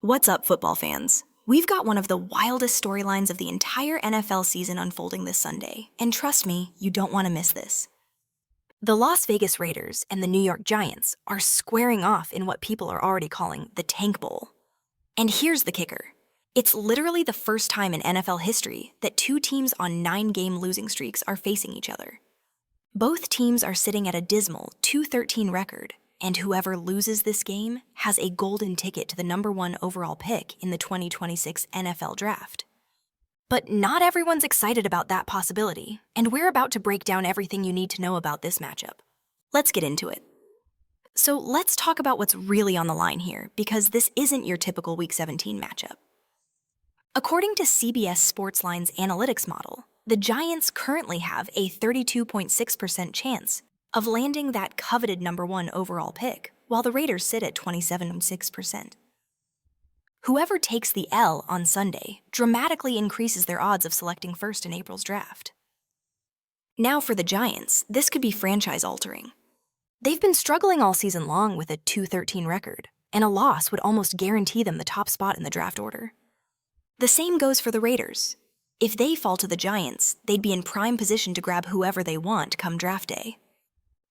What's up, football fans? We've got one of the wildest storylines of the entire NFL season unfolding this Sunday, and trust me, you don't want to miss this. The Las Vegas Raiders and the New York Giants are squaring off in what people are already calling the Tank Bowl. And here's the kicker. It's literally the first time in NFL history that two teams on 9-game losing streaks are facing each other. Both teams are sitting at a dismal 2-13 record, and whoever loses this game has a golden ticket to the number 1 overall pick in the 2026 NFL Draft. But not everyone's excited about that possibility, and we're about to break down everything you need to know about this matchup. Let's get into it. So let's talk about what's really on the line here, because this isn't your typical Week 17 matchup. According to CBS Sportsline's analytics model, the Giants currently have a 32.6% chance of landing that coveted number 1 overall pick, while the Raiders sit at 27.6%. Whoever takes the L on Sunday dramatically increases their odds of selecting first in April's draft. Now for the Giants, this could be franchise-altering. They've been struggling all season long with a 2-13 record, and a loss would almost guarantee them the top spot in the draft order. The same goes for the Raiders. If they fall to the Giants, they'd be in prime position to grab whoever they want come draft day.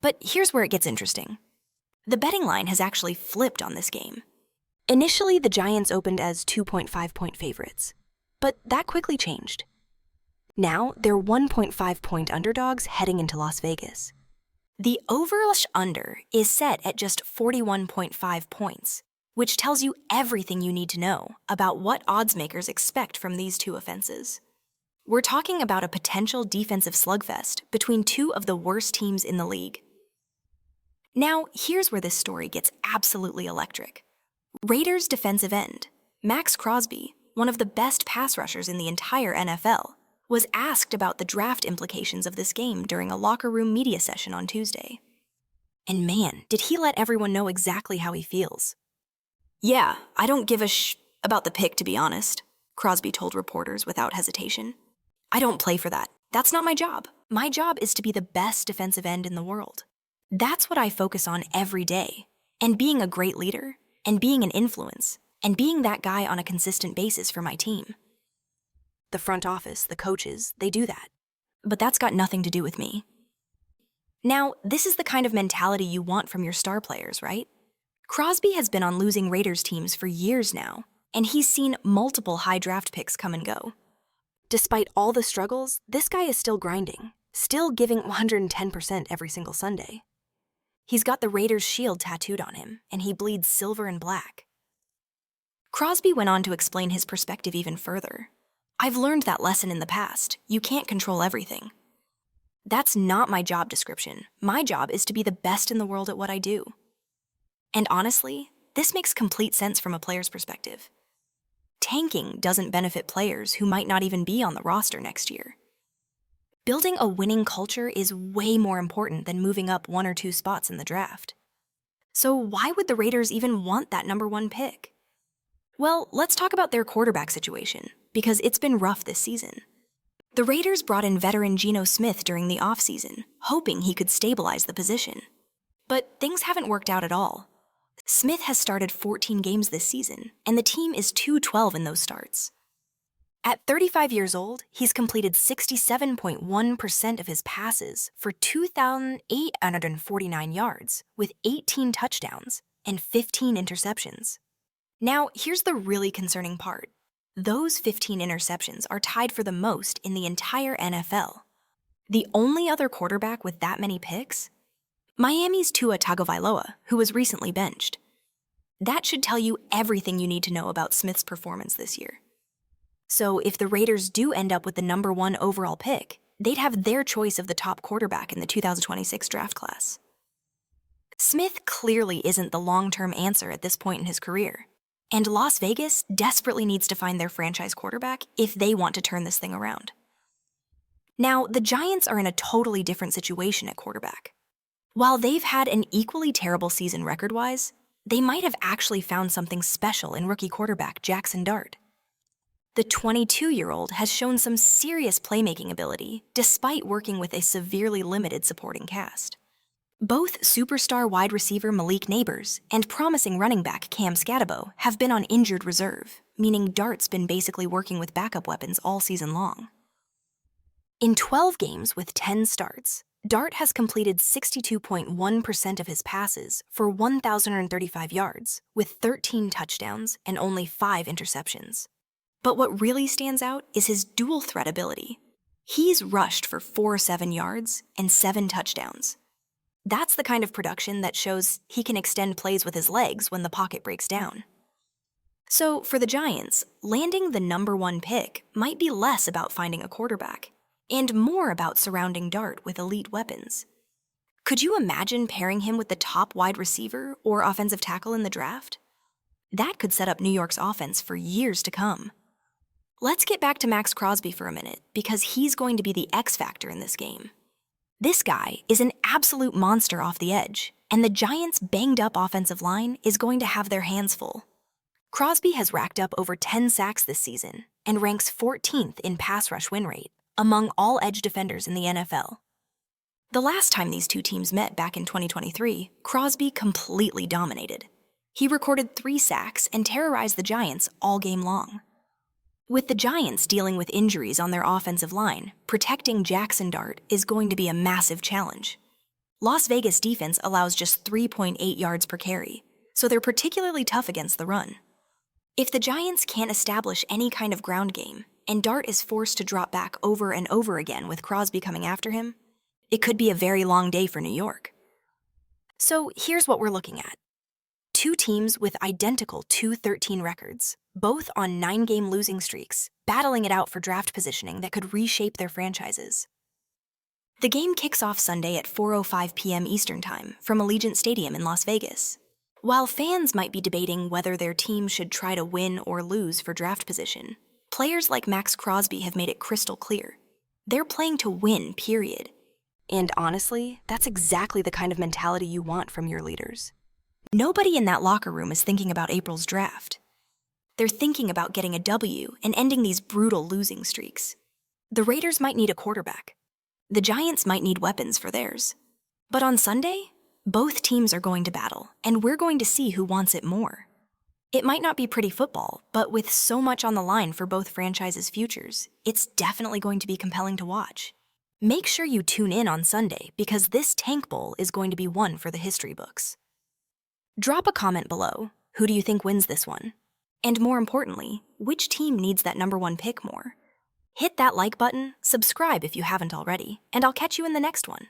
But here's where it gets interesting. The betting line has actually flipped on this game. Initially, the Giants opened as 2.5-point favorites, but that quickly changed. Now, they're 1.5-point underdogs heading into Las Vegas. The over/under is set at just 41.5 points, which tells you everything you need to know about what odds makers expect from these two offenses. We're talking about a potential defensive slugfest between two of the worst teams in the league. Now, here's where this story gets absolutely electric. Raiders defensive end, Maxx Crosby, one of the best pass rushers in the entire NFL, was asked about the draft implications of this game during a locker room media session on Tuesday. And man, did he let everyone know exactly how he feels. "Yeah, I don't give a about the pick, to be honest," Crosby told reporters without hesitation. "I don't play for that. That's not my job. My job is to be the best defensive end in the world. That's what I focus on every day. And being a great leader, and being an influence, and being that guy on a consistent basis for my team. The front office, the coaches, they do that. But that's got nothing to do with me." Now, this is the kind of mentality you want from your star players, right? Crosby has been on losing Raiders teams for years now, and he's seen multiple high draft picks come and go. Despite all the struggles, this guy is still grinding, still giving 110% every single Sunday. He's got the Raiders shield tattooed on him, and he bleeds silver and black. Crosby went on to explain his perspective even further. "I've learned that lesson in the past. You can't control everything. That's not my job description. My job is to be the best in the world at what I do." And honestly, this makes complete sense from a player's perspective. Tanking doesn't benefit players who might not even be on the roster next year. Building a winning culture is way more important than moving up 1 or 2 spots in the draft. So why would the Raiders even want that number 1 pick? Well, let's talk about their quarterback situation, because it's been rough this season. The Raiders brought in veteran Geno Smith during the offseason, hoping he could stabilize the position. But things haven't worked out at all. Smith has started 14 games this season, and the team is 2-12 in those starts. At 35 years old, he's completed 67.1% of his passes for 2,849 yards, with 18 touchdowns and 15 interceptions. Now, here's the really concerning part. Those 15 interceptions are tied for the most in the entire NFL. The only other quarterback with that many picks? Miami's Tua Tagovailoa, who was recently benched. That should tell you everything you need to know about Smith's performance this year. So if the Raiders do end up with the number 1 overall pick, they'd have their choice of the top quarterback in the 2026 draft class. Smith clearly isn't the long-term answer at this point in his career, and Las Vegas desperately needs to find their franchise quarterback if they want to turn this thing around. Now, the Giants are in a totally different situation at quarterback. While they've had an equally terrible season record-wise, they might have actually found something special in rookie quarterback Jaxson Dart. The 22-year-old has shown some serious playmaking ability despite working with a severely limited supporting cast. Both superstar wide receiver Malik Neighbors and promising running back Cam Scatabo have been on injured reserve, meaning Dart's been basically working with backup weapons all season long. In 12 games with 10 starts, Dart has completed 62.1% of his passes for 1,035 yards, with 13 touchdowns and only 5 interceptions. But what really stands out is his dual threat ability. He's rushed for 407 yards and 7 touchdowns. That's the kind of production that shows he can extend plays with his legs when the pocket breaks down. So for the Giants, landing the #1 pick might be less about finding a quarterback and more about surrounding Dart with elite weapons. Could you imagine pairing him with the top wide receiver or offensive tackle in the draft? That could set up New York's offense for years to come. Let's get back to Maxx Crosby for a minute, because he's going to be the X factor in this game. This guy is an absolute monster off the edge, and the Giants' banged-up offensive line is going to have their hands full. Crosby has racked up over 10 sacks this season and ranks 14th in pass rush win rate among all edge defenders in the NFL. The last time these two teams met back in 2023, Crosby completely dominated. He recorded 3 sacks and terrorized the Giants all game long. With the Giants dealing with injuries on their offensive line, protecting Jaxson Dart is going to be a massive challenge. Las Vegas defense allows just 3.8 yards per carry, so they're particularly tough against the run. If the Giants can't establish any kind of ground game, and Dart is forced to drop back over and over again with Crosby coming after him, it could be a very long day for New York. So here's what we're looking at. 2 teams with identical 2-13 records, both on 9-game losing streaks, battling it out for draft positioning that could reshape their franchises. The game kicks off Sunday at 4:05 p.m. Eastern Time from Allegiant Stadium in Las Vegas. While fans might be debating whether their team should try to win or lose for draft position, players like Maxx Crosby have made it crystal clear. They're playing to win, period. And honestly, that's exactly the kind of mentality you want from your leaders. Nobody in that locker room is thinking about April's draft. They're thinking about getting a W and ending these brutal losing streaks. The Raiders might need a quarterback. The Giants might need weapons for theirs. But on Sunday, both teams are going to battle, and we're going to see who wants it more. It might not be pretty football, but with so much on the line for both franchises' futures, it's definitely going to be compelling to watch. Make sure you tune in on Sunday, because this Tank Bowl is going to be one for the history books. Drop a comment below. Who do you think wins this one? And more importantly, which team needs that #1 pick more? Hit that like button, subscribe if you haven't already, and I'll catch you in the next one.